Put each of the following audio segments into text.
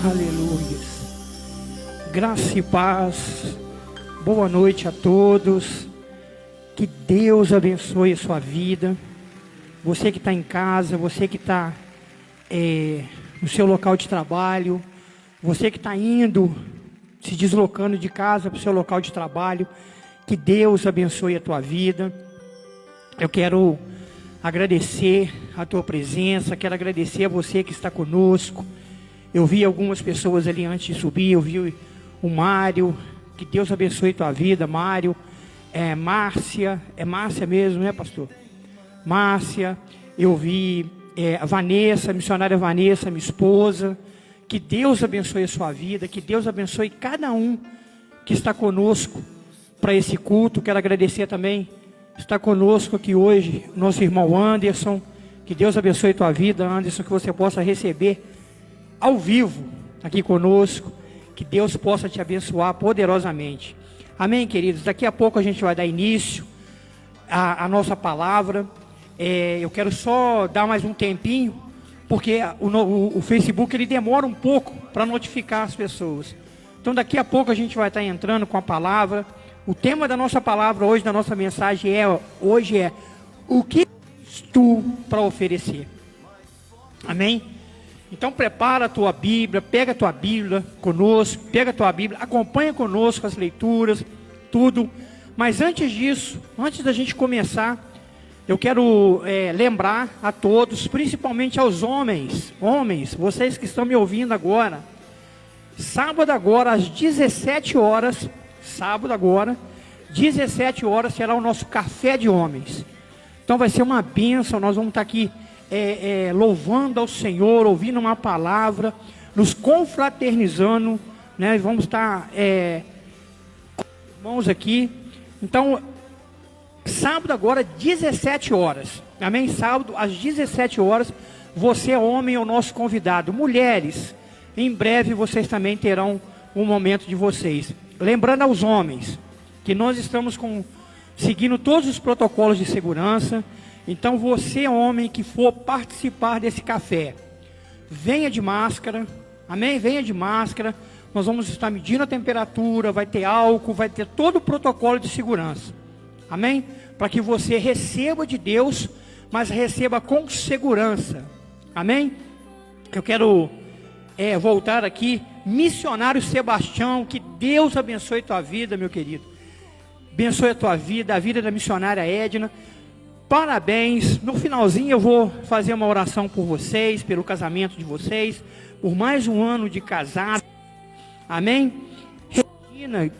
Aleluia. Graça e paz. Boa noite a todos. Que Deus abençoe a sua vida. Você que está em casa, você que está no seu local de trabalho, você que está indo, se deslocando de casa para o seu local de trabalho, que Deus abençoe a tua vida. Eu quero agradecer a tua presença, quero agradecer a você que está conosco. Eu vi algumas pessoas ali antes de subir, eu vi o Mário, que Deus abençoe a tua vida, Mário, Márcia, é Márcia mesmo, né, pastor? Márcia, eu vi a Vanessa, a missionária Vanessa, minha esposa. Que Deus abençoe a sua vida, que Deus abençoe cada um que está conosco para esse culto. Quero agradecer também, está conosco aqui hoje, nosso irmão Anderson. Que Deus abençoe a tua vida, Anderson, que você possa receber ao vivo aqui conosco. Que Deus possa te abençoar poderosamente. Amém, queridos? Daqui a pouco a gente vai dar início à nossa palavra. Eu quero só dar mais um tempinho, porque o Facebook ele demora um pouco para notificar as pessoas. Então daqui a pouco a gente vai estar entrando com a palavra. O tema da nossa palavra hoje, da nossa mensagem hoje é o que tens tu para oferecer. Amém? Então prepara a tua Bíblia, pega a tua Bíblia conosco, pega a tua Bíblia, acompanha conosco as leituras, tudo. Mas antes disso, antes da gente começar, eu quero lembrar a todos, principalmente aos homens, vocês que estão me ouvindo agora, sábado agora às 17 horas, sábado agora, 17 horas será o nosso café de homens. Então vai ser uma bênção, nós vamos estar aqui louvando ao Senhor, ouvindo uma palavra, nos confraternizando, né? Vamos estar com os irmãos aqui. Então, sábado agora, 17 horas, amém? Sábado às 17 horas, você homem é o nosso convidado. Mulheres, em breve vocês também terão um momento de vocês. Lembrando aos homens, que nós estamos seguindo todos os protocolos de segurança. Então você, homem, que for participar desse café, venha de máscara, amém? Venha de máscara, nós vamos estar medindo a temperatura, vai ter álcool, vai ter todo o protocolo de segurança, amém? Para que você receba de Deus, mas receba com segurança, amém? Eu quero voltar aqui, missionário Sebastião, que Deus abençoe tua vida, meu querido, abençoe a tua vida, a vida da missionária Edna. Parabéns. No finalzinho eu vou fazer uma oração por vocês, pelo casamento de vocês, por mais um ano de casado. Amém?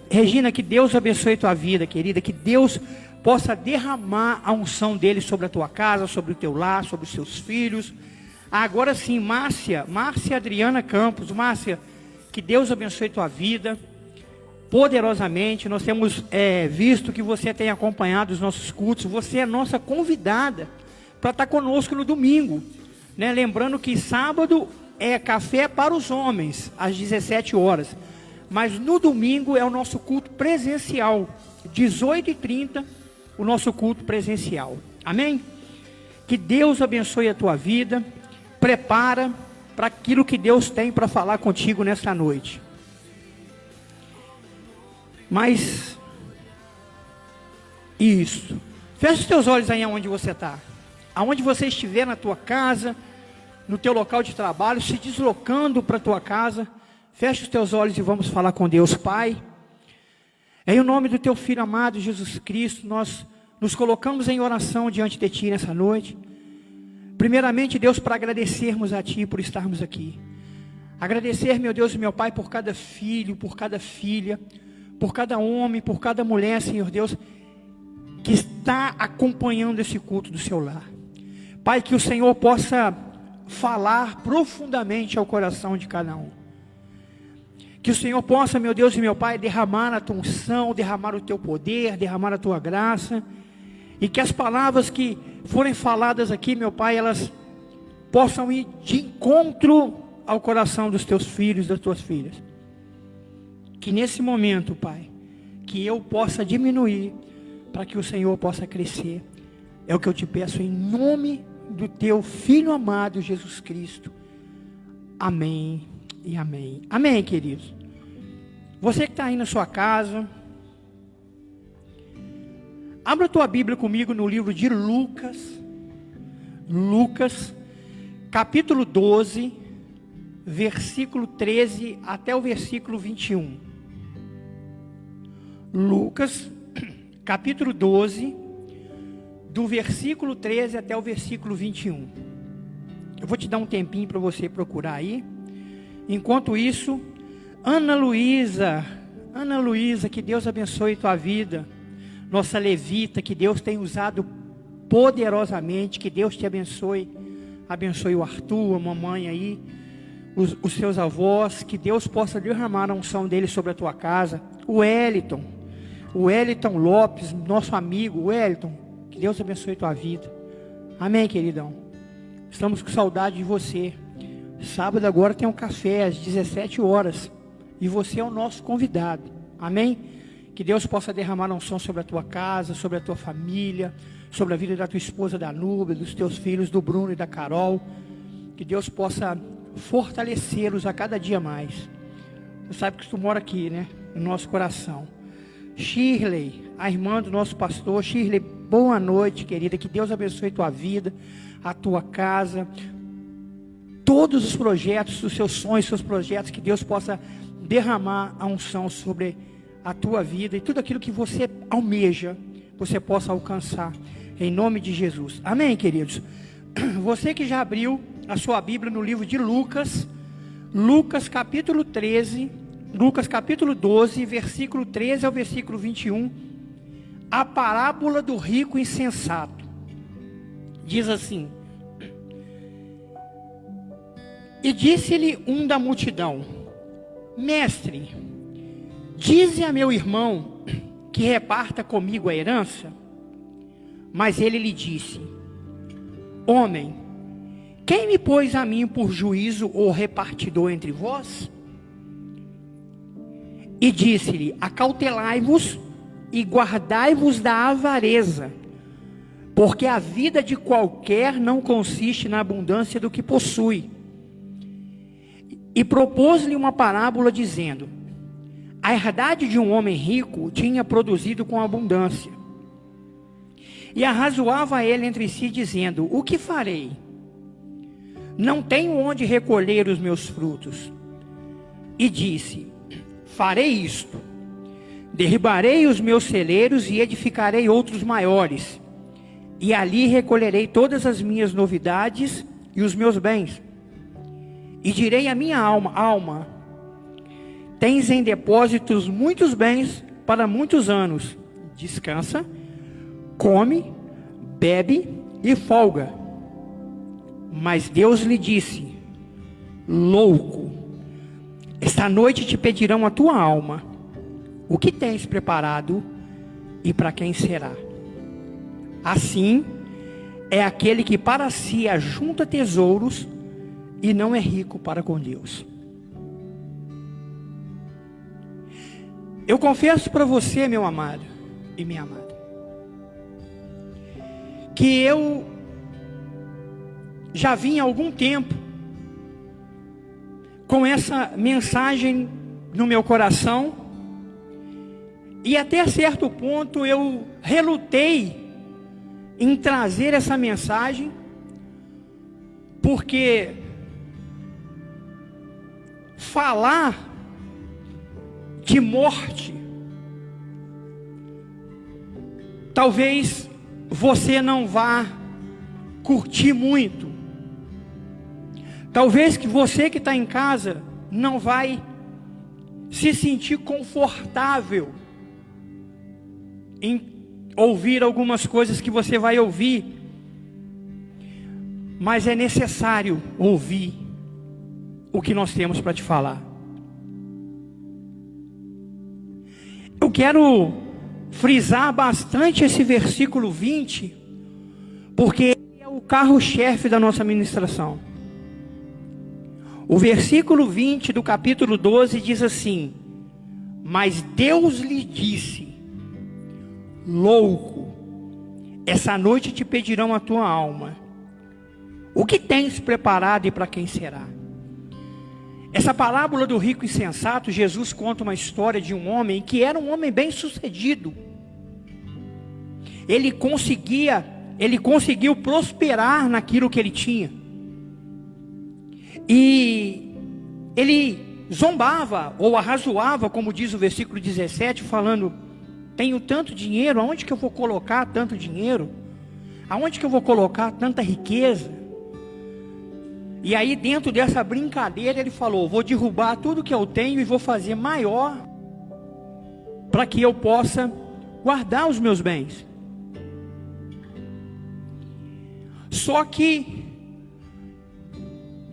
Regina, que Deus abençoe a tua vida, querida, que Deus possa derramar a unção dele sobre a tua casa, sobre o teu lar, sobre os seus filhos. Agora sim, Márcia Adriana Campos. Márcia, que Deus abençoe a tua vida poderosamente. Nós temos visto que você tem acompanhado os nossos cultos. Você é nossa convidada para estar conosco no domingo, né? Lembrando que sábado é café para os homens às 17 horas, mas no domingo é o nosso culto presencial, 18h30, o nosso culto presencial, amém? Que Deus abençoe a tua vida. Prepara para aquilo que Deus tem para falar contigo nesta noite. Mas, isso, fecha os teus olhos aí aonde você está, aonde você estiver na tua casa, no teu local de trabalho, se deslocando para a tua casa, fecha os teus olhos e vamos falar com Deus. Pai, em nome do teu Filho amado Jesus Cristo, nós nos colocamos em oração diante de Ti nessa noite. Primeiramente, Deus, para agradecermos a Ti por estarmos aqui, agradecer, meu Deus e meu Pai, por cada filho, por cada filha, por cada homem, por cada mulher, Senhor Deus, que está acompanhando esse culto do seu lar. Pai, que o Senhor possa falar profundamente ao coração de cada um. Que o Senhor possa, meu Deus e meu Pai, derramar a tua unção, derramar o teu poder, derramar a tua graça. E que as palavras que forem faladas aqui, meu Pai, elas possam ir de encontro ao coração dos teus filhos, das tuas filhas. Que nesse momento, Pai, que eu possa diminuir, para que o Senhor possa crescer. É o que eu te peço em nome do teu Filho amado Jesus Cristo. Amém e amém. Amém, queridos. Você que está aí na sua casa, abra a tua Bíblia comigo no livro de Lucas. Lucas, capítulo 12, versículo 13 até o versículo 21. Lucas, capítulo 12, do versículo 13 até o versículo 21. Eu vou te dar um tempinho para você procurar aí. Enquanto isso, Ana Luísa, que Deus abençoe tua vida. Nossa levita, que Deus tem usado poderosamente, que Deus te abençoe. Abençoe o Arthur, a mamãe aí, os seus avós, que Deus possa derramar a unção dele sobre a tua casa. O Wellington Lopes, nosso amigo, Wellington, que Deus abençoe tua vida. Amém, queridão. Estamos com saudade de você. Sábado agora tem um café às 17 horas. E você é o nosso convidado. Amém? Que Deus possa derramar a unção sobre a tua casa, sobre a tua família, sobre a vida da tua esposa Danúbia, dos teus filhos, do Bruno e da Carol. Que Deus possa fortalecê-los a cada dia mais. Você sabe que tu mora aqui, né? No nosso coração. Shirley, a irmã do nosso pastor. Shirley, boa noite, querida. Que Deus abençoe tua vida, a tua casa, todos os projetos, os seus sonhos, seus projetos, que Deus possa derramar a unção sobre a tua vida e tudo aquilo que você almeja, você possa alcançar, em nome de Jesus. Amém, queridos? Você que já abriu a sua Bíblia no livro de Lucas, Lucas capítulo 13, Lucas capítulo 12, versículo 13 ao versículo 21, a parábola do rico insensato. Diz assim: E disse-lhe um da multidão: Mestre, dize a meu irmão que reparta comigo a herança. Mas ele lhe disse: Homem, quem me pôs a mim por juízo ou repartidor entre vós? E disse-lhe: Acautelai-vos e guardai-vos da avareza, porque a vida de qualquer não consiste na abundância do que possui. E propôs-lhe uma parábola dizendo: A herdade de um homem rico tinha produzido com abundância. E arrazoava ele entre si, dizendo: O que farei? Não tenho onde recolher os meus frutos. E disse: Farei isto: derribarei os meus celeiros e edificarei outros maiores, e ali recolherei todas as minhas novidades e os meus bens. E direi à minha alma: Alma, tens em depósitos muitos bens para muitos anos. Descansa, come, bebe e folga. Mas Deus lhe disse: Louco, esta noite te pedirão a tua alma. O que tens preparado e para quem será? Assim é aquele que para si ajunta tesouros e não é rico para com Deus. Eu confesso para você, meu amado e minha amada, que eu já vim há algum tempo com essa mensagem no meu coração, e até certo ponto eu relutei em trazer essa mensagem, porque falar de morte, talvez você não vá curtir muito. Talvez que você que está em casa não vai se sentir confortável em ouvir algumas coisas que você vai ouvir, mas é necessário ouvir o que nós temos para te falar. Eu quero frisar bastante esse versículo 20, porque é o carro-chefe da nossa ministração. O versículo 20 do capítulo 12 diz assim: Mas Deus lhe disse: Louco, essa noite te pedirão a tua alma. O que tens preparado e para quem será? Essa parábola do rico insensato, Jesus conta uma história de um homem que era um homem bem sucedido. Ele conseguiu prosperar naquilo que ele tinha. E ele zombava ou arrazoava, como diz o versículo 17, falando: tenho tanto dinheiro, aonde que eu vou colocar tanto dinheiro? Aonde que eu vou colocar tanta riqueza? E aí, dentro dessa brincadeira, ele falou: vou derrubar tudo que eu tenho e vou fazer maior, para que eu possa guardar os meus bens. Só que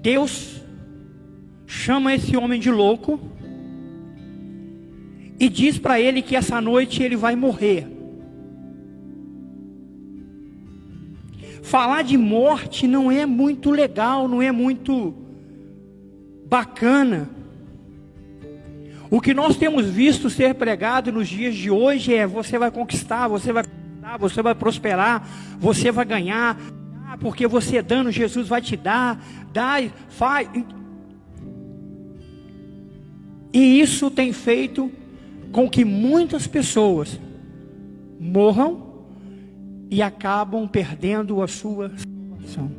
Deus chama esse homem de louco e diz para ele que essa noite ele vai morrer. Falar de morte não é muito legal, não é muito bacana. O que nós temos visto ser pregado nos dias de hoje é: você vai conquistar, você vai prosperar, você vai ganhar, porque você dando, Jesus vai te dar, dá e faz. E isso tem feito com que muitas pessoas morram e acabam perdendo a sua salvação.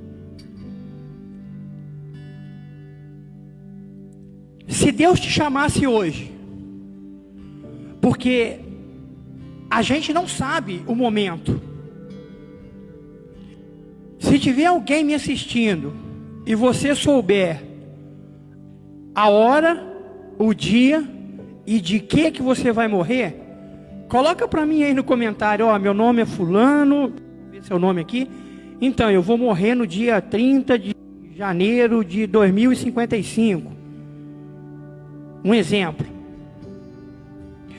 Se Deus te chamasse hoje, porque a gente não sabe o momento. Se tiver alguém me assistindo e você souber a hora, o dia e de que você vai morrer, coloca para mim aí no comentário: ó, meu nome é fulano, vê seu nome aqui. Então, eu vou morrer no dia 30 de janeiro de 2055. Um exemplo.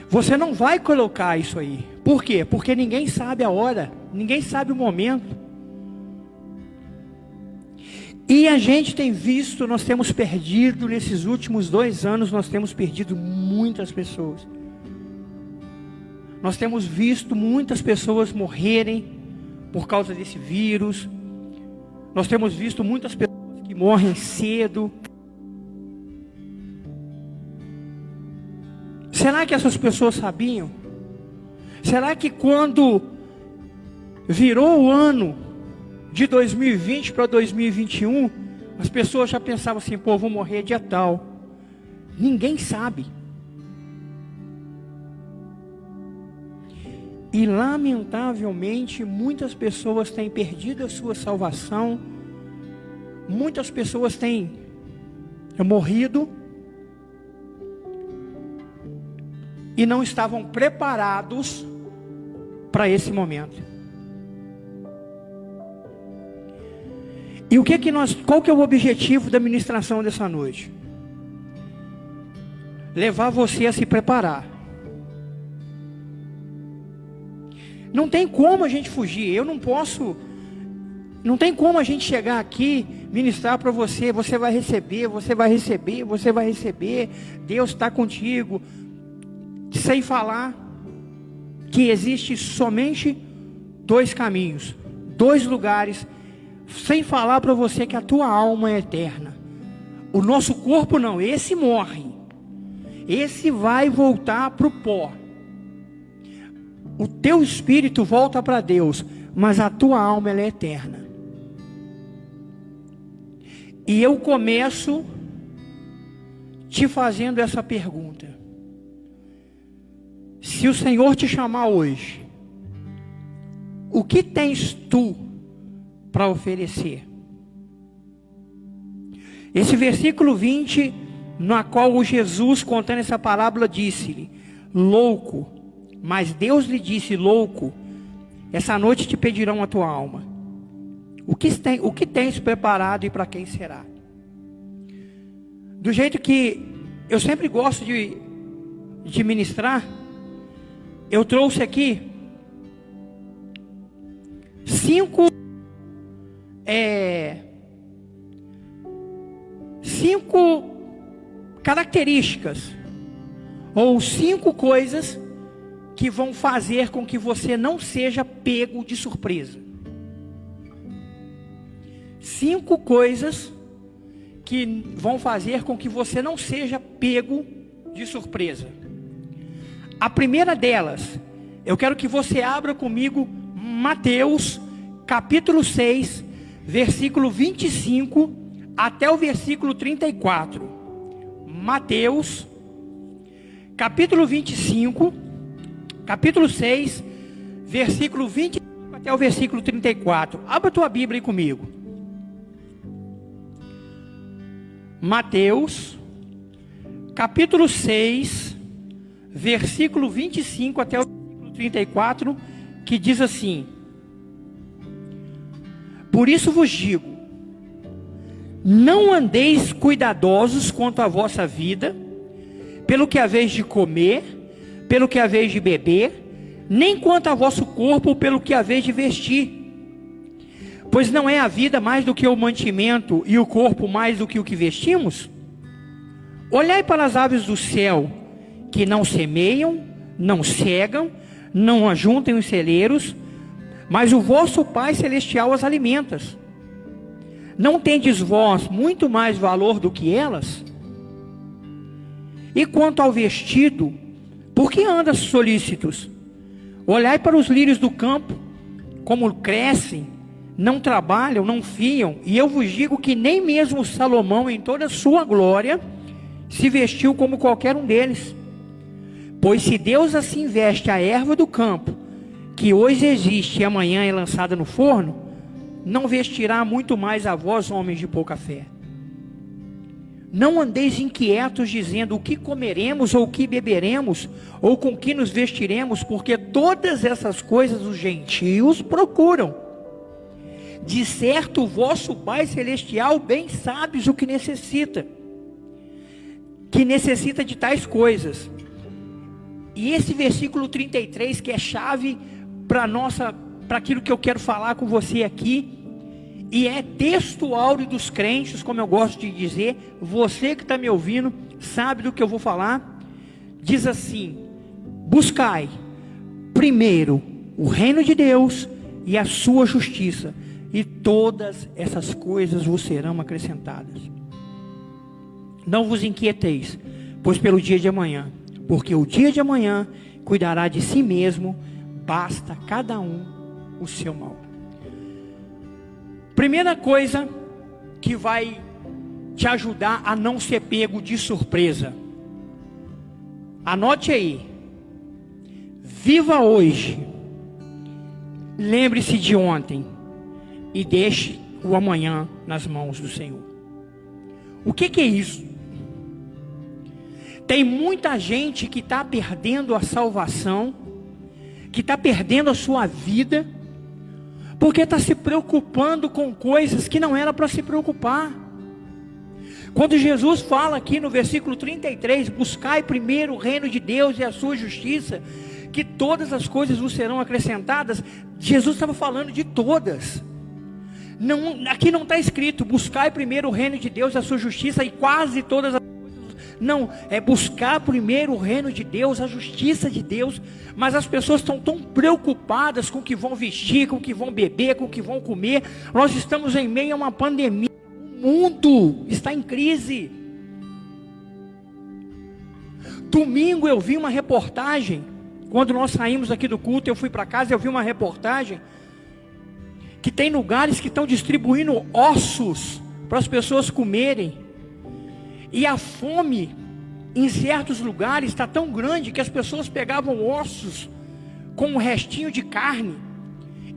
Você não vai colocar isso aí. Por quê? Porque ninguém sabe a hora, ninguém sabe o momento. E a gente tem visto, nós temos perdido, nesses últimos 2 anos, nós temos perdido muitas pessoas. Nós temos visto muitas pessoas morrerem por causa desse vírus. Nós temos visto muitas pessoas que morrem cedo. Será que essas pessoas sabiam? Será que quando virou o ano de 2020 para 2021, as pessoas já pensavam assim: pô, vou morrer dia tal? Ninguém sabe. E lamentavelmente muitas pessoas têm perdido a sua salvação. Muitas pessoas têm morrido e não estavam preparados para esse momento. E qual que é o objetivo da ministração dessa noite? Levar você a se preparar. Não tem como a gente fugir. Não tem como a gente chegar aqui, ministrar para você: você vai receber, você vai receber, você vai receber, Deus está contigo, sem falar que existe somente 2 caminhos, 2 lugares, sem falar para você que a tua alma é eterna. O nosso corpo não, esse morre, esse vai voltar para o pó. O teu espírito volta para Deus, mas a tua alma ela é eterna. E eu começo te fazendo essa pergunta: se o Senhor te chamar hoje, o que tens tu para oferecer? Esse versículo 20, na qual o Jesus, contando essa parábola, disse-lhe: louco. Mas Deus lhe disse: louco, essa noite te pedirão a tua alma. O que tens preparado e para quem será? Do jeito que eu sempre gosto de ministrar, eu trouxe aqui 5 características ou 5 coisas que vão fazer com que você não seja pego de surpresa. 5 coisas que vão fazer com que você não seja pego de surpresa. A primeira delas, eu quero que você abra comigo Mateus, capítulo 6, versículo 25 até o versículo 34. Mateus, capítulo 25, capítulo 6, versículo 25 até o versículo 34. Abra a tua Bíblia aí comigo. Mateus, capítulo 6, versículo 25 até o versículo 34, que diz assim: Por isso vos digo, não andeis cuidadosos quanto à vossa vida, pelo que haveis de comer, pelo que haveis de beber, nem quanto ao vosso corpo, pelo que haveis de vestir. Pois não é a vida mais do que o mantimento, e o corpo mais do que o que vestimos? Olhai para as aves do céu, que não semeiam, não cegam, não ajuntem os celeiros, mas o vosso Pai Celestial as alimenta. Não tendes vós muito mais valor do que elas? E quanto ao vestido, por que andas solícitos? Olhai para os lírios do campo, como crescem, não trabalham, não fiam, e eu vos digo que nem mesmo Salomão, em toda a sua glória, se vestiu como qualquer um deles. Pois se Deus assim veste a erva do campo, que hoje existe e amanhã é lançada no forno, não vestirá muito mais a vós, homens de pouca fé. Não andeis inquietos, dizendo: o que comeremos, ou o que beberemos, ou com que nos vestiremos, porque todas essas coisas os gentios procuram. De certo, o vosso Pai Celestial bem sabes o que necessita de tais coisas. E esse versículo 33, que é chave para aquilo que eu quero falar com você aqui, e é texto áureo dos crentes, como eu gosto de dizer, você que está me ouvindo, sabe do que eu vou falar, diz assim: buscai primeiro o reino de Deus e a sua justiça, e todas essas coisas vos serão acrescentadas. Não vos inquieteis, pois pelo dia de amanhã, porque o dia de amanhã cuidará de si mesmo, basta cada um o seu mal. Primeira coisa que vai te ajudar a não ser pego de surpresa, anote aí: viva hoje, lembre-se de ontem e deixe o amanhã nas mãos do Senhor. O que é isso? Tem muita gente que está perdendo a salvação, que está perdendo a sua vida, porque está se preocupando com coisas que não era para se preocupar. Quando Jesus fala aqui no versículo 33, buscai primeiro o reino de Deus e a sua justiça, que todas as coisas vos serão acrescentadas, Jesus estava falando de todas. Não, aqui não está escrito, buscai primeiro o reino de Deus e a sua justiça, e quase todas as coisas. Não, é buscar primeiro o reino de Deus, a justiça de Deus. Mas as pessoas estão tão preocupadas com o que vão vestir, com o que vão beber, com o que vão comer. Nós estamos em meio a uma pandemia, o mundo está em crise. Domingo eu vi uma reportagem, quando nós saímos aqui do culto, eu fui para casa e eu vi uma reportagem, que tem lugares que estão distribuindo ossos para as pessoas comerem. E a fome em certos lugares está tão grande que as pessoas pegavam ossos com um restinho de carne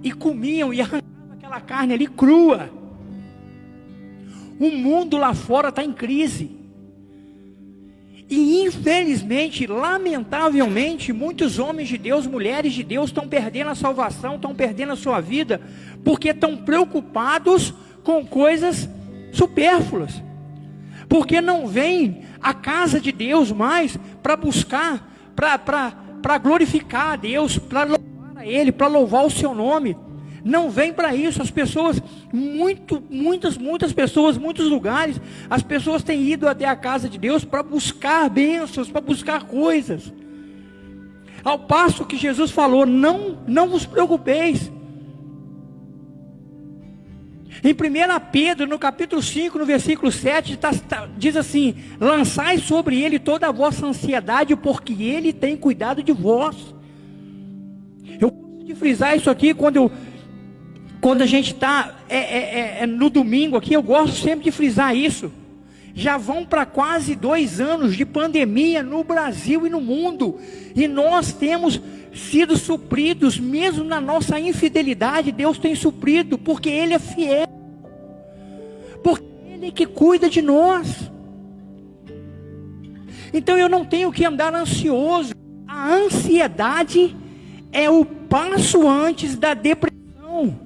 e comiam e arrancavam aquela carne ali crua. O mundo lá fora está em crise. E infelizmente, lamentavelmente, muitos homens de Deus, mulheres de Deus estão perdendo a salvação, estão perdendo a sua vida, porque estão preocupados com coisas supérfluas. Porque não vem à casa de Deus mais para buscar, para glorificar a Deus, para louvar a Ele, para louvar o seu nome. Não vem para isso. As pessoas, muitas pessoas, muitos lugares, as pessoas têm ido até a casa de Deus para buscar bênçãos, para buscar coisas. Ao passo que Jesus falou: não vos preocupeis. Em 1 Pedro, no capítulo 5, no versículo 7, diz assim: lançai sobre ele toda a vossa ansiedade, porque ele tem cuidado de vós. Eu gosto de frisar isso aqui quando a gente está no domingo aqui, eu gosto sempre de frisar isso. Já vão para quase 2 anos de pandemia no Brasil e no mundo, e nós temos sido supridos, mesmo na nossa infidelidade, Deus tem suprido, porque Ele é fiel, porque Ele é que cuida de nós. Então eu não tenho que andar ansioso. A ansiedade é o passo antes da depressão.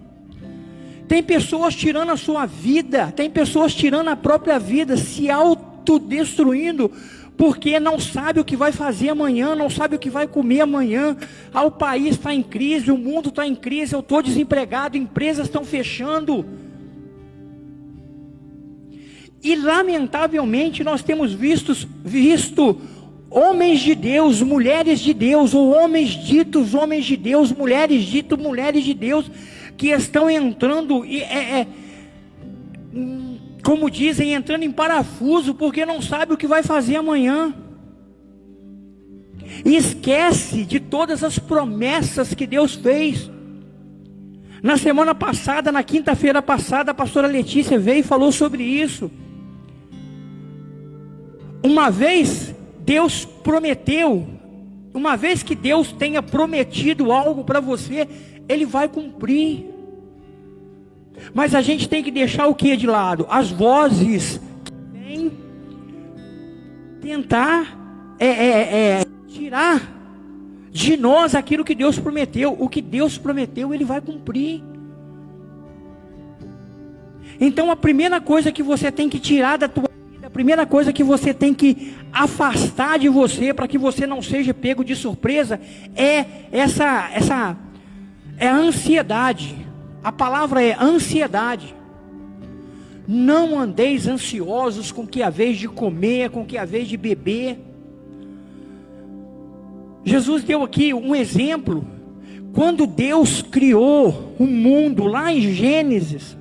Tem pessoas tirando a sua vida, tem pessoas tirando a própria vida, se autodestruindo, porque não sabe o que vai fazer amanhã, não sabe o que vai comer amanhã. O país está em crise, o mundo está em crise, eu estou desempregado, empresas estão fechando. E lamentavelmente nós temos visto homens de Deus, mulheres de Deus, ou homens ditos homens de Deus, mulheres ditas mulheres de Deus, que estão entrando, como dizem, entrando em parafuso, porque não sabe o que vai fazer amanhã. E esquece de todas as promessas que Deus fez. Na semana passada, na quinta-feira passada, a pastora Letícia veio e falou sobre isso. Uma vez Deus prometeu, uma vez que Deus tenha prometido algo para você, Ele vai cumprir. Mas a gente tem que deixar o que de lado? As vozes que vêm tentar tirar de nós aquilo que Deus prometeu. O que Deus prometeu, Ele vai cumprir. Então a primeira coisa que você tem que tirar da tua vida, a primeira coisa que você tem que afastar de você, para que você não seja pego de surpresa, é a ansiedade. A palavra é ansiedade. Não andeis ansiosos com o que haveis de comer, com o que haveis de beber. Jesus deu aqui um exemplo. Quando Deus criou o mundo, lá em Gênesis,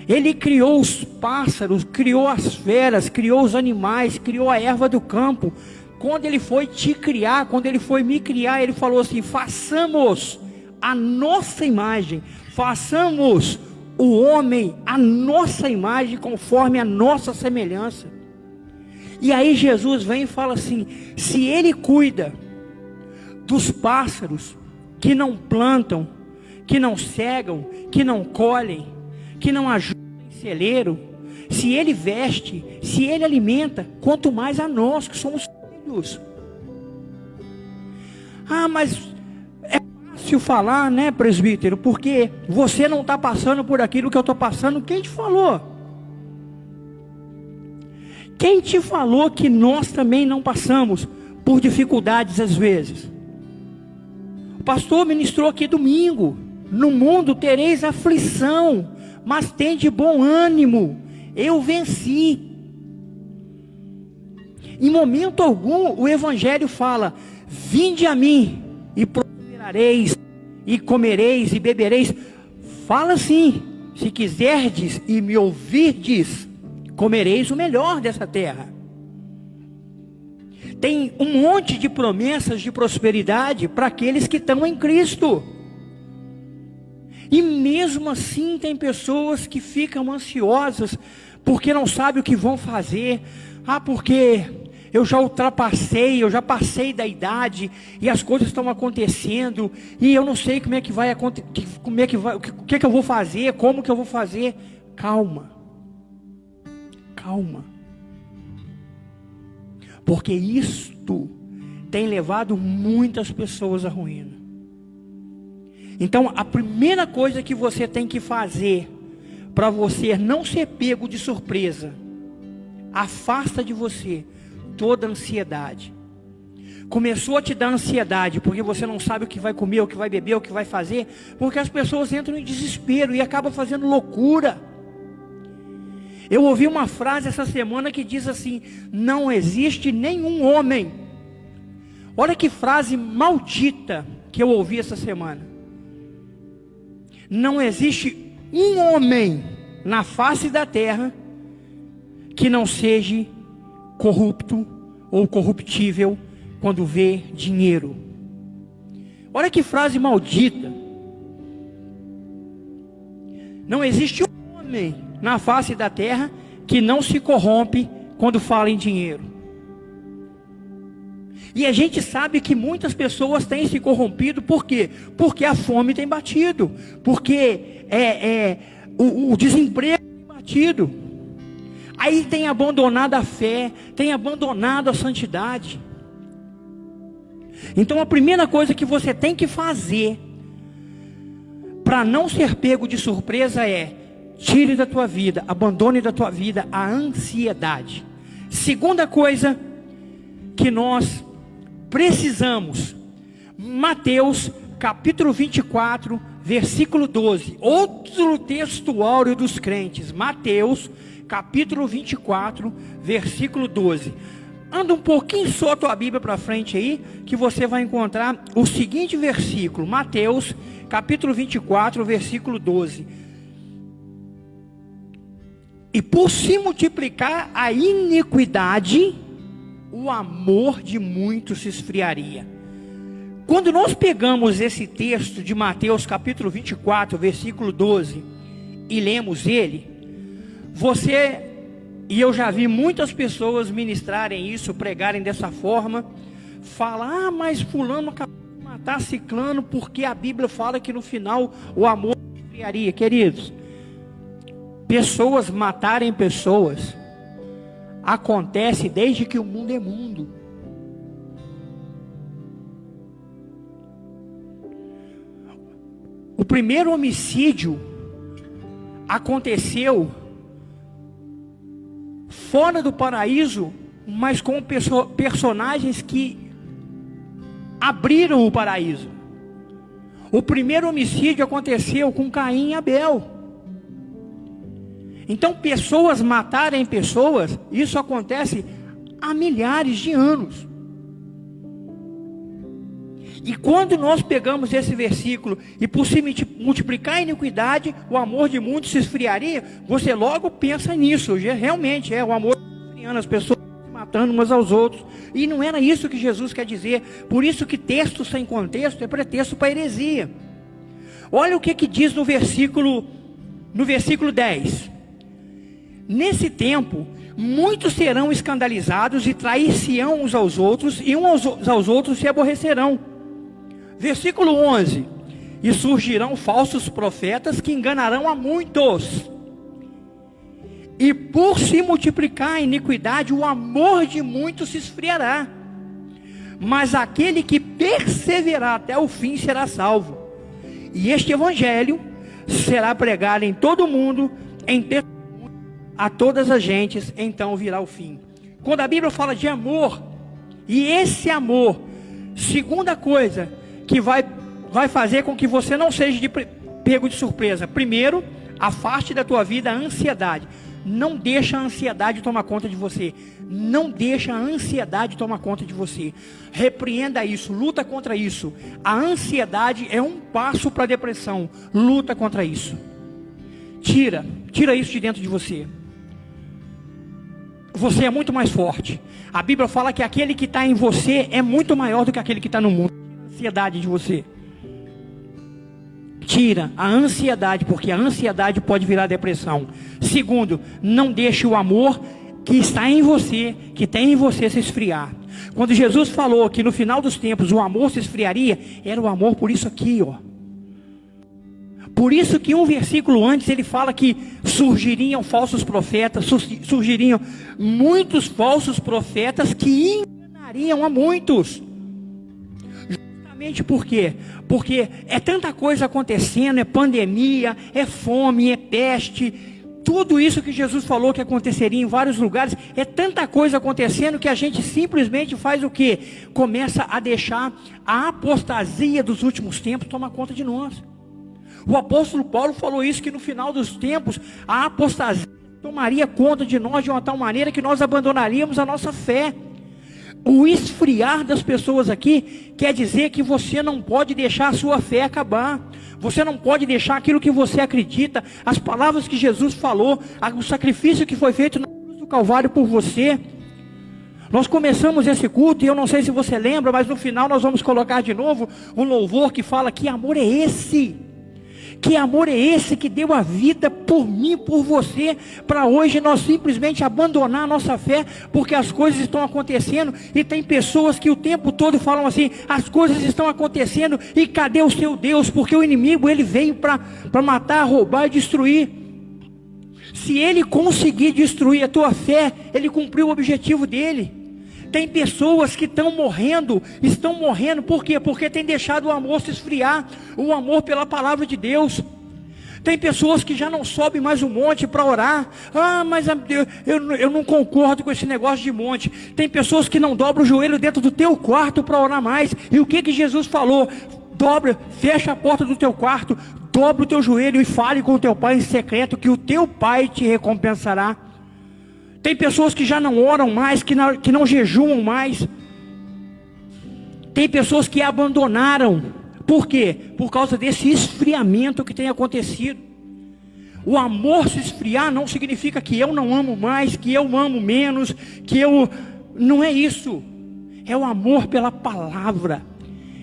Ele criou os pássaros, criou as feras, criou os animais, criou a erva do campo. Quando Ele foi te criar, quando Ele foi me criar, Ele falou assim: façamos a nossa imagem, façamos o homem a nossa imagem, conforme a nossa semelhança. E aí Jesus vem e fala assim: se Ele cuida dos pássaros, que não plantam, que não cegam, que não colhem, que não ajudam em celeiro, se Ele veste, se Ele alimenta, quanto mais a nós que somos filhos. Mas é fácil falar, né, presbítero, porque você não está passando por aquilo que eu estou passando. Quem te falou? Quem te falou que nós também não passamos por dificuldades às vezes? O pastor ministrou aqui domingo: no mundo tereis aflição, mas tende bom ânimo, eu venci. Em momento algum o evangelho fala: vinde a mim e prosperareis, e comereis e bebereis. Fala assim: se quiserdes e me ouvirdes, comereis o melhor dessa terra. Tem um monte de promessas de prosperidade para aqueles que estão em Cristo. E mesmo assim tem pessoas que ficam ansiosas, porque não sabem o que vão fazer. Porque eu já ultrapassei, eu já passei da idade, e as coisas estão acontecendo, e eu não sei como é que vai acontecer, o que é que eu vou fazer, como que eu vou fazer. Calma. Calma. Porque isto tem levado muitas pessoas à ruína. Então a primeira coisa que você tem que fazer, para você não ser pego de surpresa, afasta de você toda ansiedade. Começou a te dar ansiedade, porque você não sabe o que vai comer, o que vai beber, o que vai fazer, porque as pessoas entram em desespero e acabam fazendo loucura. Eu ouvi uma frase essa semana que diz assim: não existe nenhum homem. Olha que frase maldita que eu ouvi essa semana. Não existe um homem na face da terra que não seja corrupto ou corruptível quando vê dinheiro. Olha que frase maldita. Não existe um homem na face da terra que não se corrompe quando fala em dinheiro. E a gente sabe que muitas pessoas têm se corrompido, por quê? Porque a fome tem batido, porque o desemprego tem batido. Aí tem abandonado a fé, tem abandonado a santidade. Então a primeira coisa que você tem que fazer para não ser pego de surpresa é: tire da tua vida, abandone da tua vida a ansiedade. Segunda coisa que nós precisamos, Mateus capítulo 24, versículo 12, outro texto áureo dos crentes. Mateus capítulo 24, versículo 12. Anda um pouquinho só a tua Bíblia para frente aí, que você vai encontrar o seguinte versículo. Mateus capítulo 24, versículo 12. E por se multiplicar a iniquidade, o amor de muitos se esfriaria. Quando nós pegamos esse texto de Mateus capítulo 24, versículo 12, e lemos ele, você e eu já vi muitas pessoas ministrarem isso, pregarem dessa forma, falar: mas fulano acabou de matar ciclano, porque a Bíblia fala que no final o amor se esfriaria. Queridos, pessoas matarem pessoas acontece desde que o mundo é mundo. O primeiro homicídio aconteceu fora do paraíso, mas com personagens que abriram o paraíso. O primeiro homicídio aconteceu com Caim e Abel. Então, pessoas matarem pessoas, isso acontece há milhares de anos. E quando nós pegamos esse versículo, e por se multiplicar a iniquidade, o amor de muitos se esfriaria, você logo pensa nisso. Realmente o amor se esfriando, as pessoas se matando umas aos outros. E não era isso que Jesus quer dizer. Por isso que texto sem contexto é pretexto para heresia. Olha o que diz no versículo 10. Nesse tempo, muitos serão escandalizados e trair-se-ão uns aos outros, e uns aos outros se aborrecerão. Versículo 11. E surgirão falsos profetas que enganarão a muitos. E por se multiplicar a iniquidade, o amor de muitos se esfriará. Mas aquele que perseverar até o fim será salvo. E este evangelho será pregado em todo o mundo, em a todas as gentes, então virá o fim. Quando a Bíblia fala de amor, e esse amor, segunda coisa que vai fazer com que você não seja pego de surpresa: primeiro, afaste da tua vida a ansiedade. Não deixa a ansiedade tomar conta de você. Não deixa a ansiedade tomar conta de você. Repreenda isso, luta contra isso. A ansiedade é um passo para a depressão. Luta contra isso. Tira isso de dentro de você. Você é muito mais forte. A Bíblia fala que aquele que está em você é muito maior do que aquele que está no mundo. Tira a ansiedade de você. Tira a ansiedade, porque a ansiedade pode virar depressão. Segundo, não deixe o amor que está em você, que tem em você, se esfriar. Quando Jesus falou que no final dos tempos o amor se esfriaria, era o amor por isso aqui, ó. Por isso que um versículo antes ele fala que surgiriam falsos profetas, surgiriam muitos falsos profetas que enganariam a muitos. Justamente por quê? Porque é tanta coisa acontecendo, é pandemia, é fome, é peste, tudo isso que Jesus falou que aconteceria em vários lugares, é tanta coisa acontecendo que a gente simplesmente faz o quê? Começa a deixar a apostasia dos últimos tempos tomar conta de nós. O apóstolo Paulo falou isso, que no final dos tempos a apostasia tomaria conta de nós de uma tal maneira que nós abandonaríamos a nossa fé. O esfriar das pessoas aqui quer dizer que você não pode deixar a sua fé acabar. Você não pode deixar aquilo que você acredita, as palavras que Jesus falou, o sacrifício que foi feito na cruz do Calvário por você. Nós começamos esse culto, e eu não sei se você lembra, mas no final nós vamos colocar de novo um louvor que fala: que amor é esse? Que amor é esse que deu a vida por mim, por você, para hoje nós simplesmente abandonar a nossa fé, porque as coisas estão acontecendo, e tem pessoas que o tempo todo falam assim: as coisas estão acontecendo, e cadê o seu Deus? Porque o inimigo, ele veio para matar, roubar e destruir. Se ele conseguir destruir a tua fé, ele cumpriu o objetivo dele. Tem pessoas que estão morrendo, por quê? Porque tem deixado o amor se esfriar, o amor pela palavra de Deus. Tem pessoas que já não sobem mais o monte para orar. Mas eu não concordo com esse negócio de monte. Tem pessoas que não dobram o joelho dentro do teu quarto para orar mais. E o que Jesus falou? Dobra, fecha a porta do teu quarto, dobra o teu joelho e fale com o teu pai em secreto, que o teu pai te recompensará. Tem pessoas que já não oram mais, que não jejuam mais. Tem pessoas que abandonaram. Por quê? Por causa desse esfriamento que tem acontecido. O amor se esfriar não significa que eu não amo mais, que eu amo menos, não é isso. É o amor pela palavra.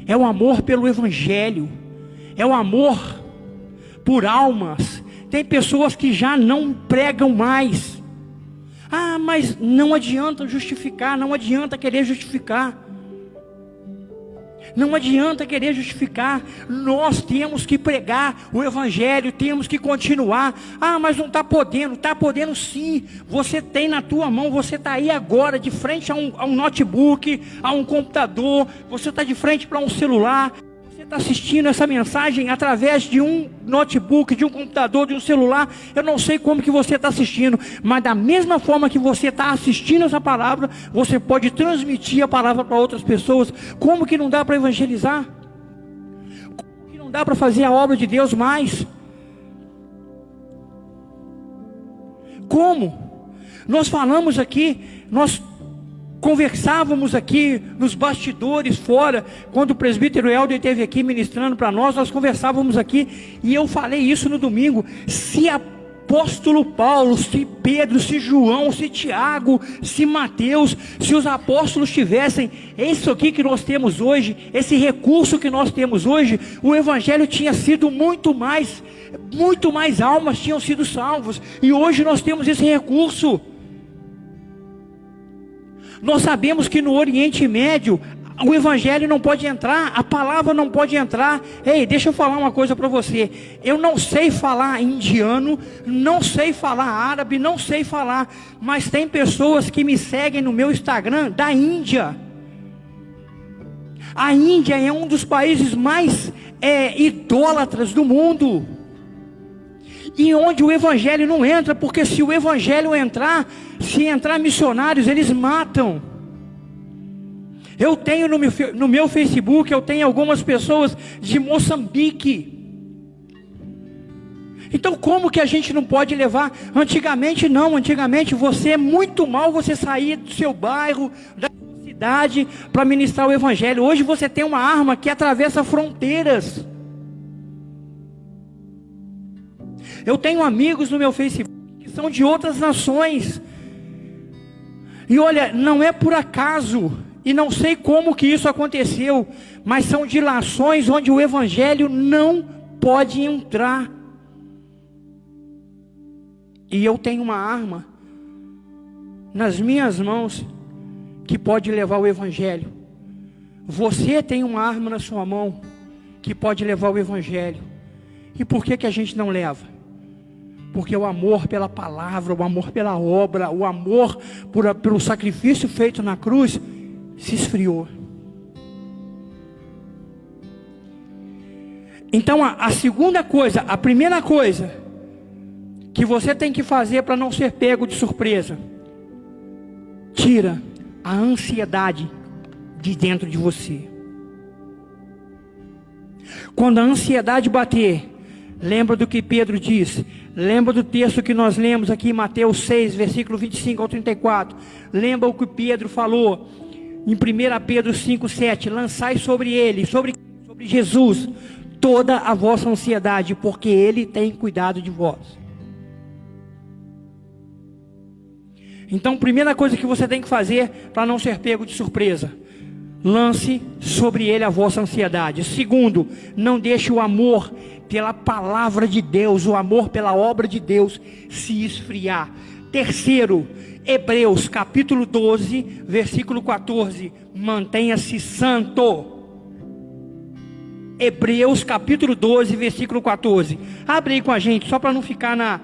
É o amor pelo evangelho. É o amor por almas. Tem pessoas que já não pregam mais. Mas não adianta justificar, não adianta querer justificar. Não adianta querer justificar. Nós temos que pregar o evangelho, temos que continuar. Mas não está podendo sim. Você tem na tua mão, você está aí agora de frente a um notebook, a um computador, você está de frente para um celular. Você está assistindo essa mensagem através de um notebook, de um computador, de um celular. Eu não sei como que você está assistindo, mas da mesma forma que você está assistindo essa palavra, você pode transmitir a palavra para outras pessoas. Como que não dá para evangelizar? Como que não dá para fazer a obra de Deus mais? Como? Nós falamos aqui, nós conversávamos aqui nos bastidores fora, quando o presbítero Helder esteve aqui ministrando para nós conversávamos aqui, e eu falei isso no domingo: se apóstolo Paulo, se Pedro, se João, se Tiago, se Mateus, se os apóstolos tivessem isso aqui que nós temos hoje, esse recurso que nós temos hoje, o evangelho tinha sido muito mais almas tinham sido salvos, e hoje nós temos esse recurso. Nós sabemos que no Oriente Médio o evangelho não pode entrar, a palavra não pode entrar. Ei, deixa eu falar uma coisa para você. Eu não sei falar indiano, não sei falar árabe, não sei falar, mas tem pessoas que me seguem no meu Instagram da Índia. A Índia é um dos países mais idólatras do mundo, e onde o evangelho não entra, porque se o evangelho entrar, se entrar missionários, eles matam. Eu tenho no meu Facebook, eu tenho algumas pessoas de Moçambique. Então como que a gente não pode levar? Antigamente não, antigamente você é muito mal você sair do seu bairro, da sua cidade, para ministrar o evangelho. Hoje você tem uma arma que atravessa fronteiras. Eu tenho amigos no meu Facebook que são de outras nações. E olha, não é por acaso, e não sei como que isso aconteceu, mas são de nações onde o evangelho não pode entrar. E eu tenho uma arma nas minhas mãos que pode levar o evangelho. Você tem uma arma na sua mão que pode levar o evangelho. E por que a gente não leva? Porque o amor pela palavra, o amor pela obra, o amor pelo sacrifício feito na cruz se esfriou. Então a segunda coisa, a primeira coisa que você tem que fazer para não ser pego de surpresa: tira a ansiedade de dentro de você. Quando a ansiedade bater, lembra do que Pedro disse. Lembra do texto que nós lemos aqui em Mateus 6, versículo 25 ao 34. Lembra o que Pedro falou em 1 Pedro 5, 7. Lançai sobre ele, sobre Jesus, toda a vossa ansiedade, porque Ele tem cuidado de vós. Então, primeira coisa que você tem que fazer para não ser pego de surpresa: lance sobre Ele a vossa ansiedade. Segundo, não deixe o amor pela palavra de Deus, o amor pela obra de Deus se esfriar. Terceiro, Hebreus capítulo 12, versículo 14, mantenha-se santo. Hebreus capítulo 12, versículo 14. Abre aí com a gente, só para não ficar na...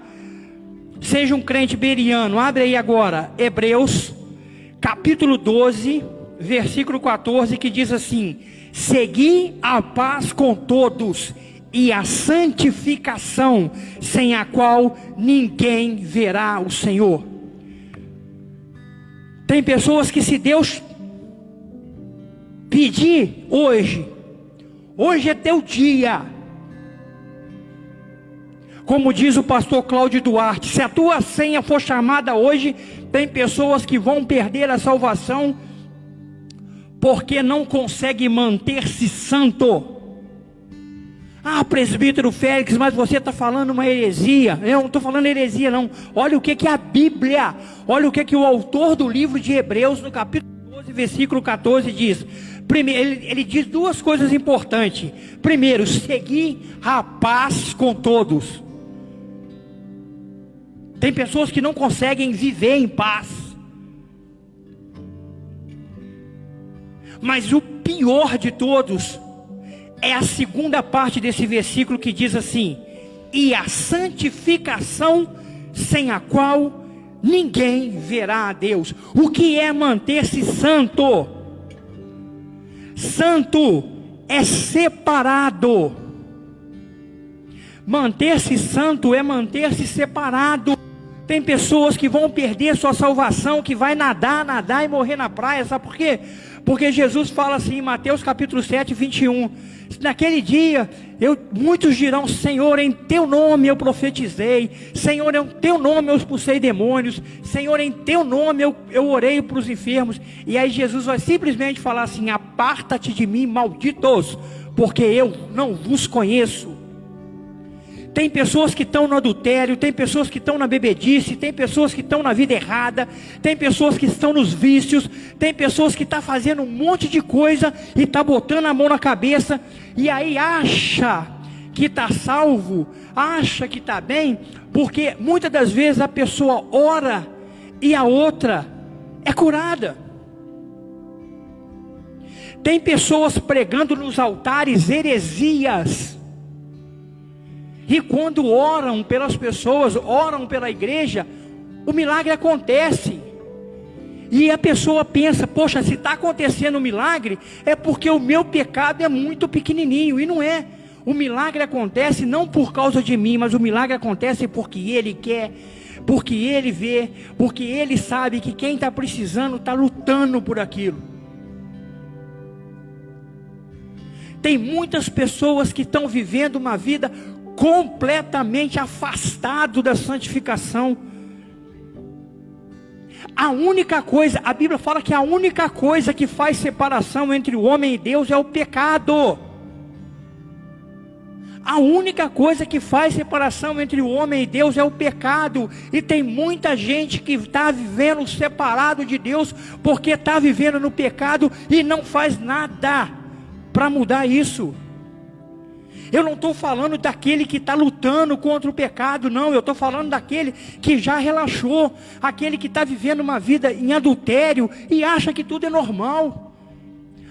Seja um crente beriano, abre aí agora, Hebreus capítulo 12, versículo 14, que diz assim: segui a paz com todos e a santificação, sem a qual ninguém verá o Senhor. Tem pessoas que, se Deus pedir hoje é teu dia, como diz o pastor Cláudio Duarte, se a tua senha for chamada hoje, tem pessoas que vão perder a salvação porque não consegue manter-se santo. Ah, presbítero Félix, mas você está falando uma heresia. Eu não estou falando heresia não. Olha o que a Bíblia, olha o que o autor do livro de Hebreus, no capítulo 12, versículo 14 diz. Primeiro, ele diz duas coisas importantes. Primeiro, seguir a paz com todos. Tem pessoas que não conseguem viver em paz. Mas o pior de todos é a segunda parte desse versículo, que diz assim: e a santificação, sem a qual ninguém verá a Deus. O que é manter-se santo? Santo é separado. Manter-se santo é manter-se separado. Tem pessoas que vão perder sua salvação, que vai nadar e morrer na praia. Sabe por quê? Porque Jesus fala assim em Mateus capítulo 7, 21. Naquele dia, muitos dirão: Senhor, em teu nome eu profetizei. Senhor, em teu nome eu expulsei demônios. Senhor, em teu nome eu orei para os enfermos. E aí Jesus vai simplesmente falar assim: aparta-te de mim, malditos, porque eu não vos conheço. Tem pessoas que estão no adultério, tem pessoas que estão na bebedice, tem pessoas que estão na vida errada, tem pessoas que estão nos vícios, tem pessoas que estão fazendo um monte de coisa e estão botando a mão na cabeça, e aí acha que está salvo, acha que está bem, porque muitas das vezes a pessoa ora e a outra é curada. Tem pessoas pregando nos altares heresias, e quando oram pelas pessoas, oram pela igreja, o milagre acontece. E a pessoa pensa: poxa, se está acontecendo um milagre, é porque o meu pecado é muito pequenininho. E não é. O milagre acontece não por causa de mim, mas o milagre acontece porque Ele quer, porque Ele vê, porque Ele sabe que quem está precisando está lutando por aquilo. Tem muitas pessoas que estão vivendo uma vida completamente afastado da santificação. A única coisa, a Bíblia fala que a única coisa que faz separação entre o homem e Deus é o pecado. A única coisa que faz separação entre o homem e Deus é o pecado. E tem muita gente que está vivendo separado de Deus, porque está vivendo no pecado e não faz nada para mudar isso. Eu não estou falando daquele que está lutando contra o pecado, não. Eu estou falando daquele que já relaxou, aquele que está vivendo uma vida em adultério e acha que tudo é normal,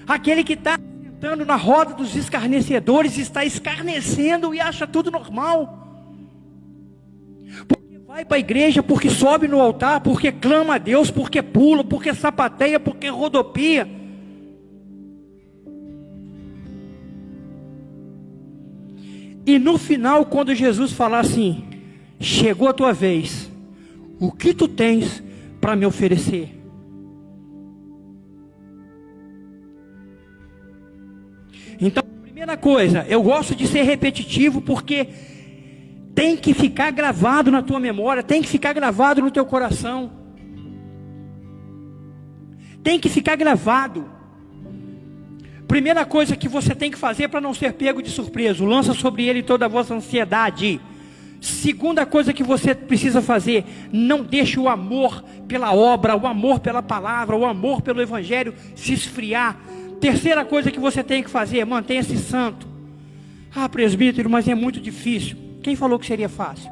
aquele que está sentando na roda dos escarnecedores, está escarnecendo e acha tudo normal, porque vai para a igreja, porque sobe no altar, porque clama a Deus, porque pula, porque sapateia, porque rodopia. E no final, quando Jesus falar assim: chegou a tua vez, o que tu tens para me oferecer? Então, primeira coisa, eu gosto de ser repetitivo, porque tem que ficar gravado na tua memória, tem que ficar gravado no teu coração, tem que ficar gravado. Primeira coisa que você tem que fazer para não ser pego de surpresa: lança sobre ele toda a vossa ansiedade. Segunda coisa que você precisa fazer: não deixe o amor pela obra, o amor pela palavra, o amor pelo evangelho se esfriar. Terceira coisa que você tem que fazer: mantenha-se santo. Ah, presbítero, mas é muito difícil. Quem falou que seria fácil?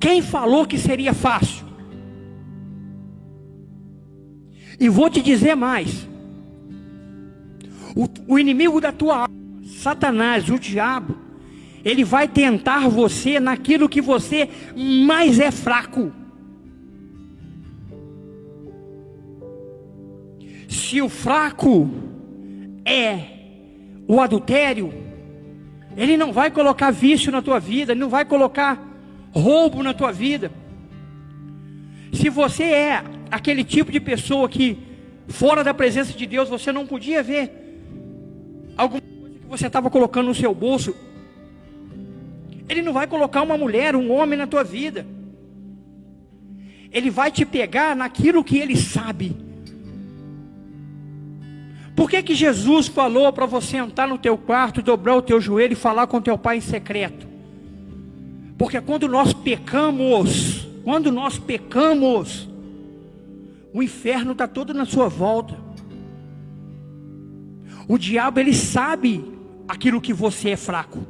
Quem falou que seria fácil? E vou te dizer mais: o inimigo da tua alma, Satanás, o diabo, ele vai tentar você naquilo que você mais é fraco. Se o fraco é o adultério, ele não vai colocar vício na tua vida, ele não vai colocar roubo na tua vida. Se você é aquele tipo de pessoa que fora da presença de Deus você não podia ver alguma coisa que você estava colocando no seu bolso, ele não vai colocar uma mulher, um homem na tua vida. Ele vai te pegar naquilo que ele sabe. Por que Jesus falou para você entrar no teu quarto, dobrar o teu joelho e falar com teu pai em secreto? Porque quando nós pecamos, o inferno está todo na sua volta. O diabo, ele sabe aquilo que você é fraco.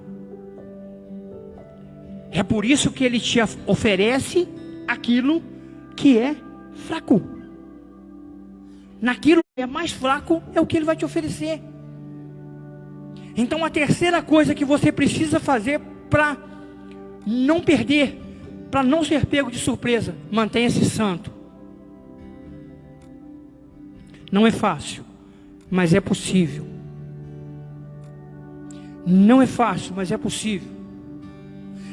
É por isso que ele te oferece aquilo que é fraco. Naquilo que é mais fraco é o que ele vai te oferecer. Então a terceira coisa que você precisa fazer para não perder, para não ser pego de surpresa: mantenha-se santo. Não é fácil, mas é possível. Não é fácil, mas é possível.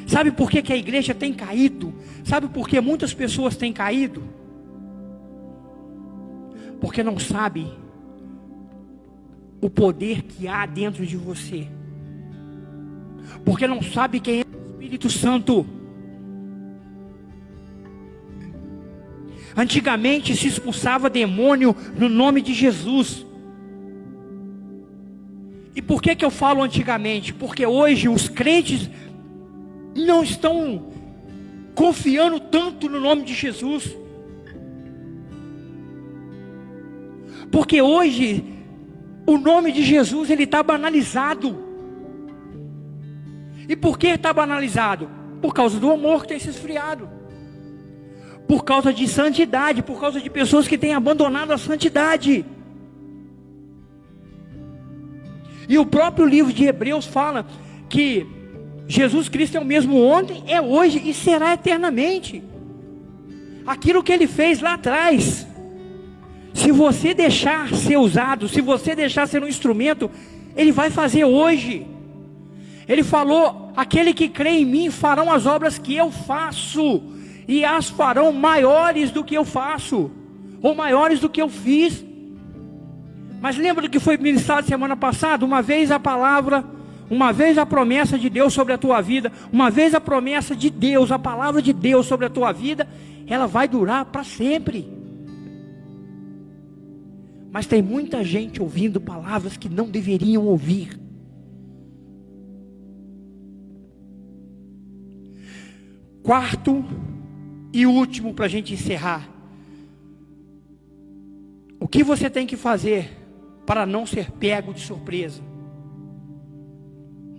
Sabe por que a igreja tem caído? Sabe por que muitas pessoas têm caído? Porque não sabe o poder que há dentro de você. Porque não sabe quem é o Espírito Santo. Antigamente se expulsava demônio no nome de Jesus. E por que eu falo antigamente? Porque hoje os crentes não estão confiando tanto no nome de Jesus. Porque hoje o nome de Jesus, ele está banalizado. E por que está banalizado? Por causa do amor que tem se esfriado. Por causa de santidade, por causa de pessoas que têm abandonado a santidade. E o próprio livro de Hebreus fala que Jesus Cristo é o mesmo ontem, é hoje e será eternamente. Aquilo que ele fez lá atrás, se você deixar ser usado, se você deixar ser um instrumento, ele vai fazer hoje. Ele falou: aquele que crê em mim farão as obras que eu faço, e as farão maiores do que eu faço, ou maiores do que eu fiz. Mas lembra do que foi ministrado semana passada? Uma vez a palavra, uma vez a promessa de Deus sobre a tua vida, uma vez a promessa de Deus, a palavra de Deus sobre a tua vida, ela vai durar para sempre. Mas tem muita gente ouvindo palavras que não deveriam ouvir. Quarto e último, para a gente encerrar: o que você tem que fazer para não ser pego de surpresa?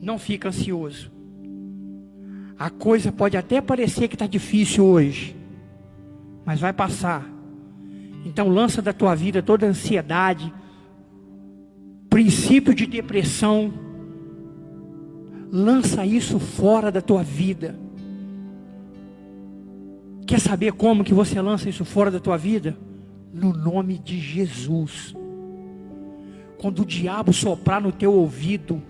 Não fica ansioso. A coisa pode até parecer que está difícil hoje, mas vai passar. Então lança da tua vida toda a ansiedade, princípio de depressão, lança isso fora da tua vida. Quer saber como que você lança isso fora da tua vida? No nome de Jesus. Quando o diabo soprar no teu ouvido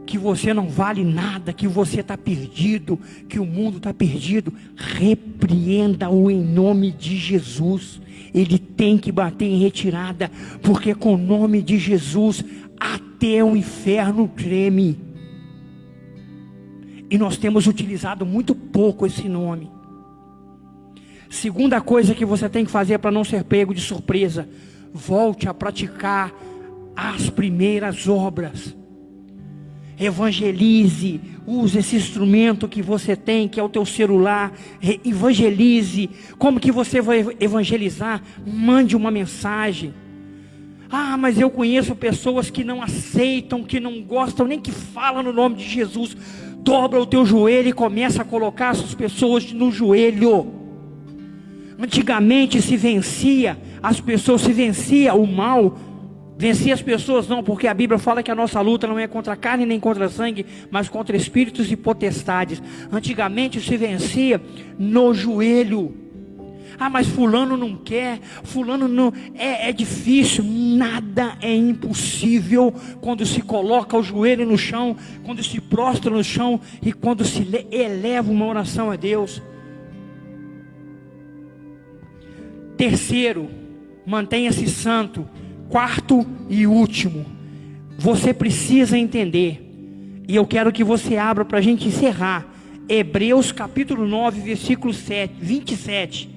que você não vale nada, que você está perdido, que o mundo está perdido, repreenda-o em nome de Jesus. Ele tem que bater em retirada, porque com o nome de Jesus até o inferno treme. E nós temos utilizado muito pouco esse nome. Segunda coisa que você tem que fazer para não ser pego de surpresa: volte a praticar as primeiras obras. Evangelize, use esse instrumento que você tem, que é o teu celular. Evangelize. Como que você vai evangelizar? Mande uma mensagem. Ah, mas eu conheço pessoas que não aceitam, que não gostam, nem que falam no nome de Jesus. Dobra o teu joelho e começa a colocar essas pessoas no joelho. Antigamente se vencia as pessoas, se vencia o mal. Vencer as pessoas não, porque a Bíblia fala que a nossa luta não é contra a carne nem contra sangue, mas contra espíritos e potestades. Antigamente se vencia no joelho. Ah, mas fulano não quer, fulano não, é difícil. Nada é impossível quando se coloca o joelho no chão, quando se prostra no chão e quando se eleva uma oração a Deus. Terceiro, mantenha-se santo. Quarto e último, você precisa entender, e eu quero que você abra para a gente encerrar, Hebreus capítulo 9, versículo 27,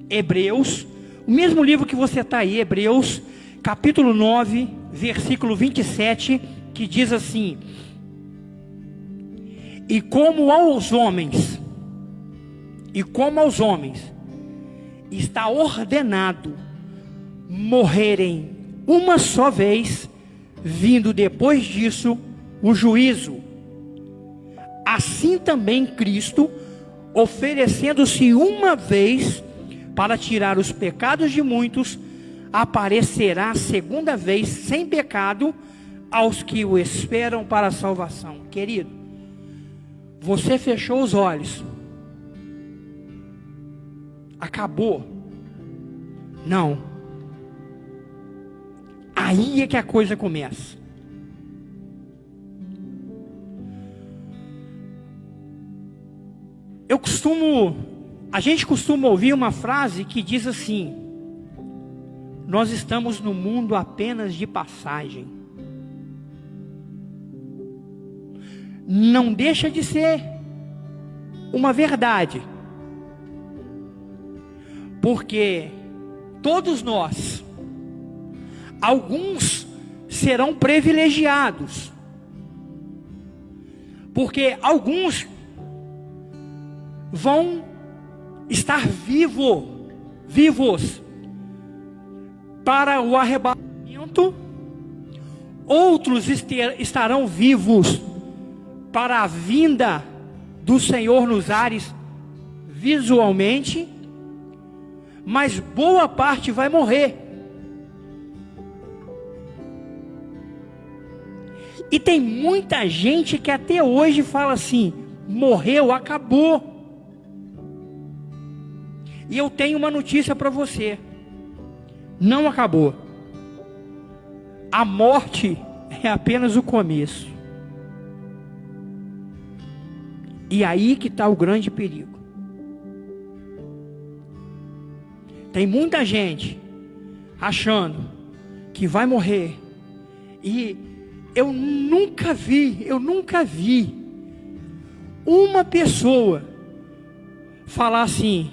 Hebreus, o mesmo livro que você está aí, Hebreus capítulo 9, versículo 27, que diz assim: e como aos homens está ordenado morrerem uma só vez, vindo depois disso o juízo, assim também Cristo, oferecendo-se uma vez para tirar os pecados de muitos, aparecerá segunda vez sem pecado aos que o esperam para a salvação. Querido, você fechou os olhos, acabou? Não. Aí é que a coisa começa. A gente costuma ouvir uma frase que diz assim: nós estamos no mundo apenas de passagem. Não deixa de ser uma verdade, porque todos nós, alguns serão privilegiados, porque alguns vão estar vivos para o arrebatamento, outros estarão vivos para a vinda do Senhor nos ares visualmente, mas boa parte vai morrer. E tem muita gente que até hoje fala assim: morreu, acabou. E eu tenho uma notícia para você: não acabou. A morte é apenas o começo. E aí que está o grande perigo. Tem muita gente achando que vai morrer, e eu nunca vi uma pessoa falar assim: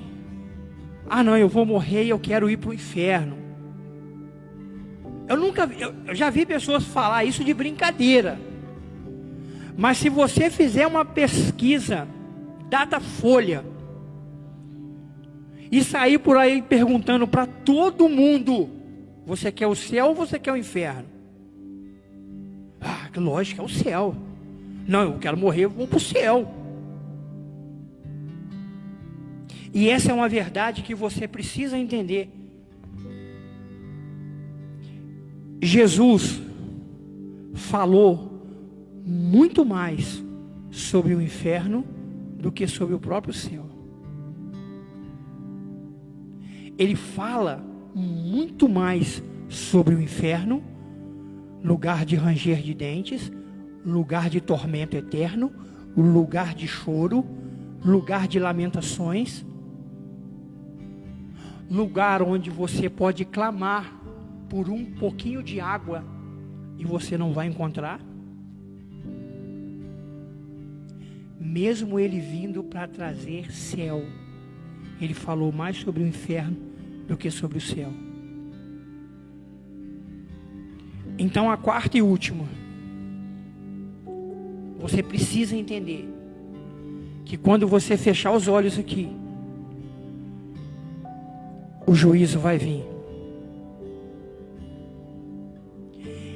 ah não, eu vou morrer e eu quero ir para o inferno. Eu já vi pessoas falar isso de brincadeira. Mas se você fizer uma pesquisa Datafolha e sair por aí perguntando para todo mundo: você quer o céu ou você quer o inferno? Ah, lógico, é o céu. Não, eu quero morrer, eu vou para o céu. E essa é uma verdade que você precisa entender. Jesus falou muito mais sobre o inferno do que sobre o próprio céu. Ele fala muito mais sobre o inferno, lugar de ranger de dentes, lugar de tormento eterno, lugar de choro, lugar de lamentações, lugar onde você pode clamar por um pouquinho de água e você não vai encontrar. Mesmo ele vindo para trazer céu, ele falou mais sobre o inferno do que sobre o céu. Então, a quarta e última, você precisa entender que quando você fechar os olhos aqui, o juízo vai vir.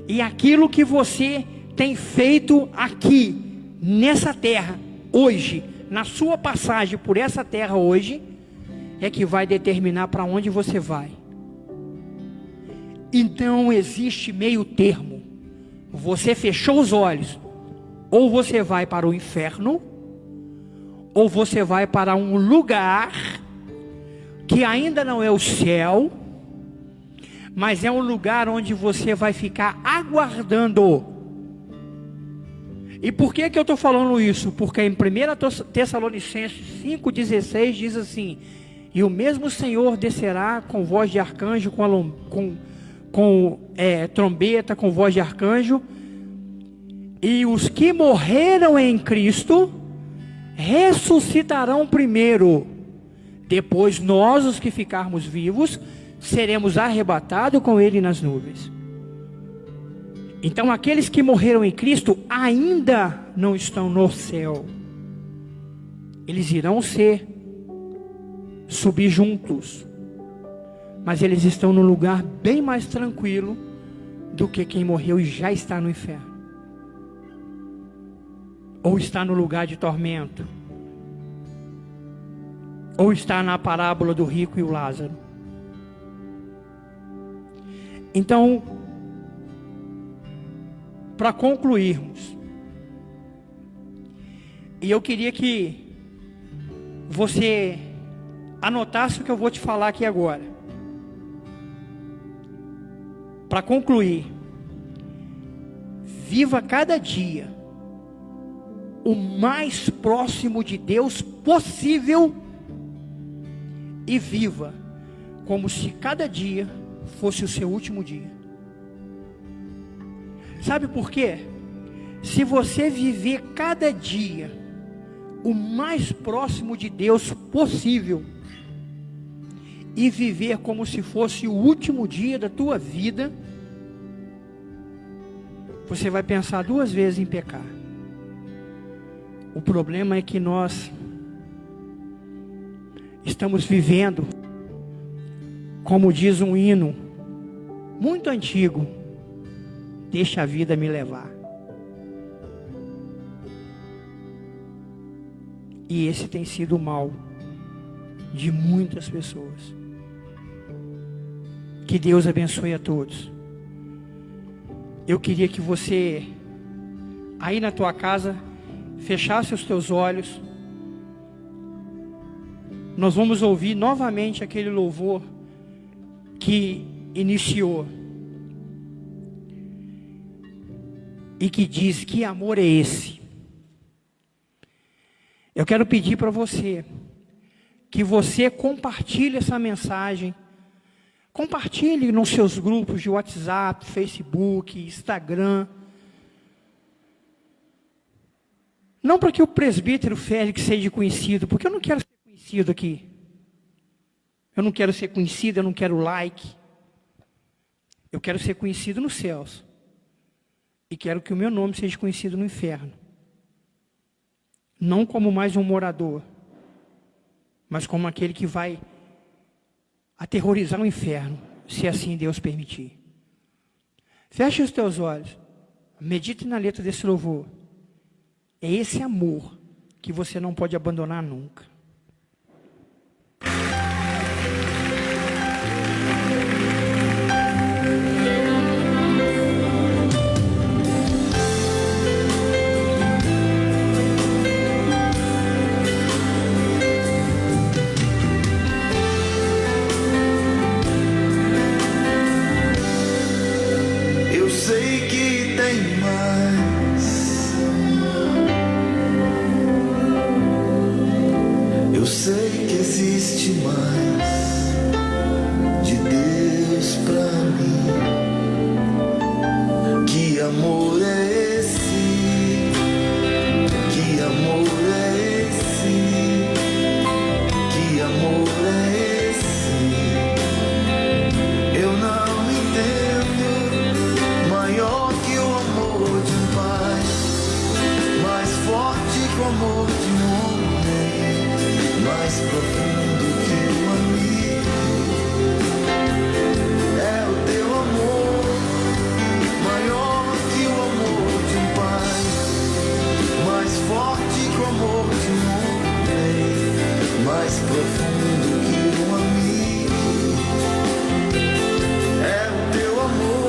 E aquilo que você tem feito aqui, nessa terra, hoje, na sua passagem por essa terra hoje, é que vai determinar para onde você vai. Então existe meio termo. Você fechou os olhos, ou você vai para o inferno, ou você vai para um lugar que ainda não é o céu, mas é um lugar onde você vai ficar aguardando. E por que eu estou falando isso? Porque em 1 Tessalonicenses 5,16 diz assim: e o mesmo Senhor descerá com voz de arcanjo, com trombeta, com voz de arcanjo, e os que morreram em Cristo ressuscitarão primeiro. Depois nós, os que ficarmos vivos, seremos arrebatados com Ele nas nuvens. Então aqueles que morreram em Cristo ainda não estão no céu. Eles irão subir juntos, mas eles estão num lugar bem mais tranquilo do que quem morreu e já está no inferno, ou está no lugar de tormento, ou está na parábola do rico e o Lázaro. Então, para concluirmos, e eu queria que você anotasse o que eu vou te falar aqui agora. Para concluir, viva cada dia o mais próximo de Deus possível, e viva como se cada dia fosse o seu último dia. Sabe por quê? Se você viver cada dia o mais próximo de Deus possível, e viver como se fosse o último dia da tua vida, você vai pensar duas vezes em pecar. O problema é que nós estamos vivendo, como diz um hino muito antigo: deixa a vida me levar. E esse tem sido o mal de muitas pessoas. Que Deus abençoe a todos. Eu queria que você, aí na tua casa, fechasse os teus olhos. Nós vamos ouvir novamente aquele louvor que iniciou e que diz: que amor é esse? Eu quero pedir para você que você compartilhe essa mensagem. Compartilhe nos seus grupos de WhatsApp, Facebook, Instagram. Não para que o presbítero Félix seja conhecido, porque eu não quero ser conhecido aqui. Eu não quero ser conhecido, eu não quero like. Eu quero ser conhecido nos céus. E quero que o meu nome seja conhecido no inferno. Não como mais um morador, mas como aquele que vai aterrorizar o inferno, se assim Deus permitir. Feche os teus olhos, medite na letra desse louvor. É esse amor que você não pode abandonar nunca. amor de um homem mais profundo que um amigo. É o teu amor maior que o amor de um pai, mais forte que o amor de um homem, mais profundo que um amigo. É o teu amor.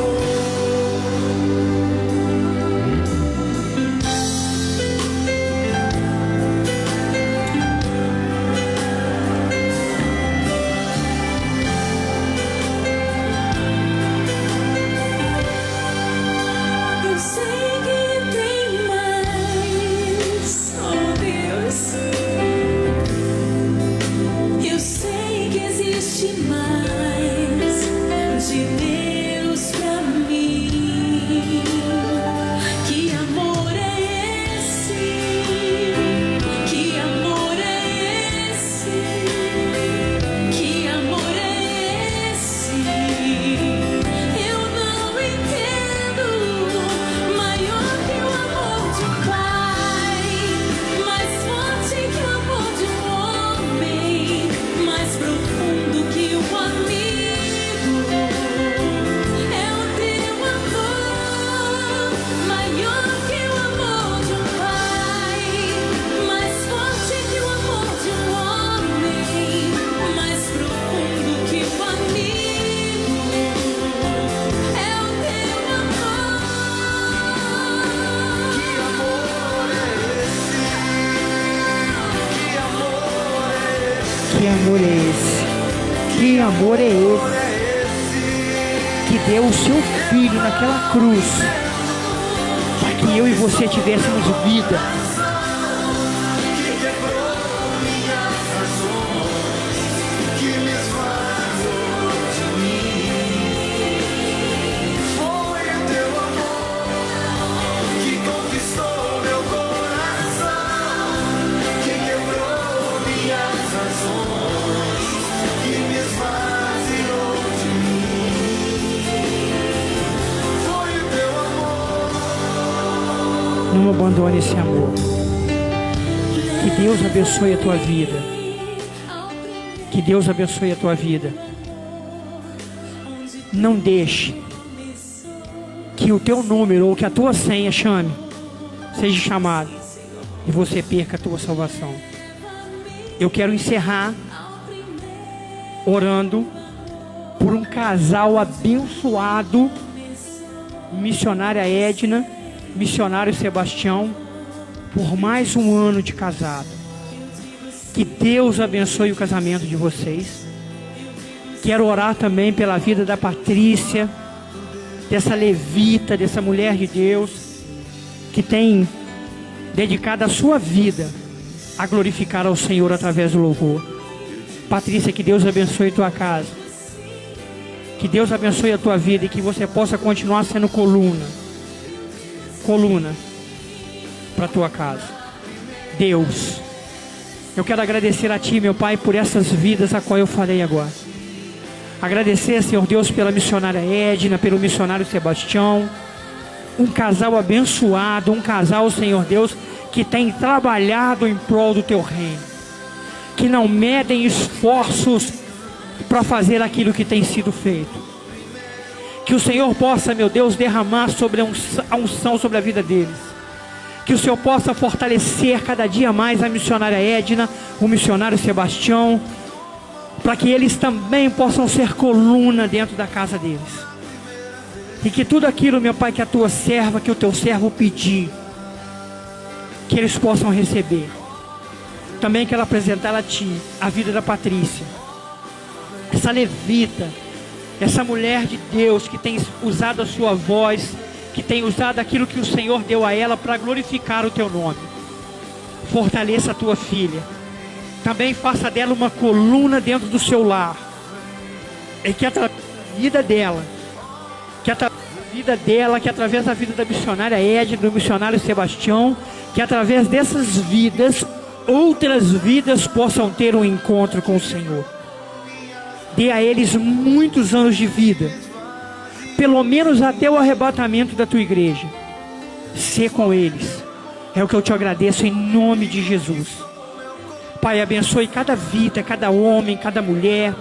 Que amor é esse? Que amor é esse? Que deu o seu filho naquela cruz para que eu e você tivéssemos vida. Não abandone esse amor. Que Deus abençoe a tua vida. Que Deus abençoe a tua vida. Não deixe que o teu número ou que a tua senha seja chamado e você perca a tua salvação. Eu quero encerrar orando por um casal abençoado, missionária Edna, missionário Sebastião, por mais um ano de casado. Que Deus abençoe o casamento de vocês. Quero orar também pela vida da Patrícia, dessa levita, dessa mulher de Deus, que tem dedicado a sua vida a glorificar ao Senhor através do louvor. Patrícia, que Deus abençoe tua casa. Que Deus abençoe a tua vida e que você possa continuar sendo coluna para a tua casa. Deus, eu quero agradecer a Ti, meu Pai, por essas vidas a qual eu falei agora. Agradecer, Senhor Deus, pela missionária Edna, pelo missionário Sebastião, um casal abençoado, um casal, Senhor Deus, que tem trabalhado em prol do Teu reino, que não medem esforços para fazer aquilo que tem sido feito. Que o Senhor possa, meu Deus, derramar sobre a unção sobre a vida deles. Que o Senhor possa fortalecer cada dia mais a missionária Edna, o missionário Sebastião, para que eles também possam ser coluna dentro da casa deles. E que tudo aquilo, meu Pai, que a tua serva, que o teu servo pedir, que eles possam receber. Também quero apresentar a Ti a vida da Patrícia, essa levita, essa mulher de Deus que tem usado a sua voz, que tem usado aquilo que o Senhor deu a ela para glorificar o Teu nome. Fortaleça a tua filha. Também faça dela uma coluna dentro do seu lar. E que através da vida dela, que através da vida da missionária Edna, do missionário Sebastião, que através dessas vidas, outras vidas possam ter um encontro com o Senhor. Dê a eles muitos anos de vida, pelo menos até o arrebatamento da tua igreja. Sê com eles, É o que eu te agradeço em nome de Jesus. Pai, abençoe cada vida, cada homem, cada mulher,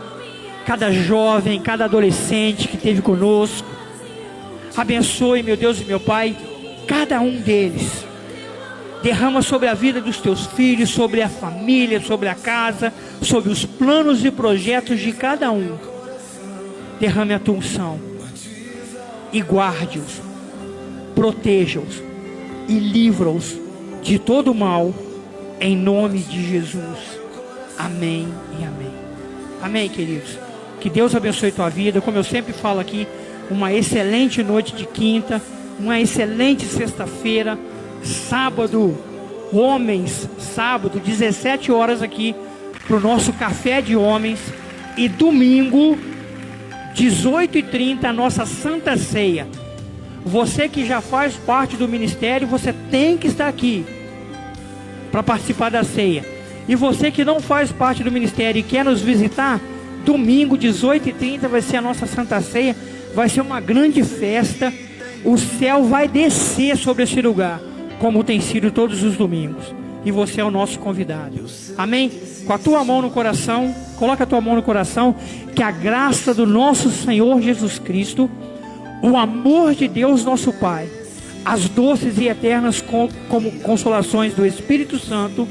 cada jovem, cada adolescente que esteve conosco. Abençoe, meu Deus e meu Pai, cada um deles. Derrama sobre a vida dos teus filhos, sobre a família, sobre a casa, sobre os planos e projetos de cada um. Derrame a tua unção e guarde-os, proteja-os e livra-os de todo mal, em nome de Jesus. Amém e amém. Amém, queridos. Que Deus abençoe tua vida. Como eu sempre falo aqui, uma excelente noite de quinta, uma excelente sexta-feira, sábado, homens, sábado, 17 horas aqui, para o nosso café de homens, e domingo, 18h30, a nossa Santa Ceia. Você que já faz parte do ministério, você tem que estar aqui para participar da ceia. E você que não faz parte do ministério e quer nos visitar, domingo, 18h30, vai ser a nossa Santa Ceia. Vai ser uma grande festa. O céu vai descer sobre esse lugar, como tem sido todos os domingos. E você é o nosso convidado. Amém? Com a tua mão no coração, coloca a tua mão no coração, que a graça do nosso Senhor Jesus Cristo, o amor de Deus nosso Pai, as doces e eternas como consolações do Espírito Santo,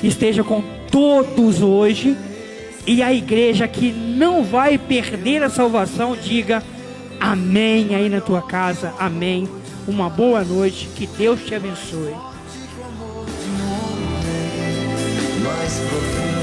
esteja com todos hoje. E a igreja que não vai perder a salvação, diga amém aí na tua casa. Amém. Uma boa noite, que Deus te abençoe. Mais profundo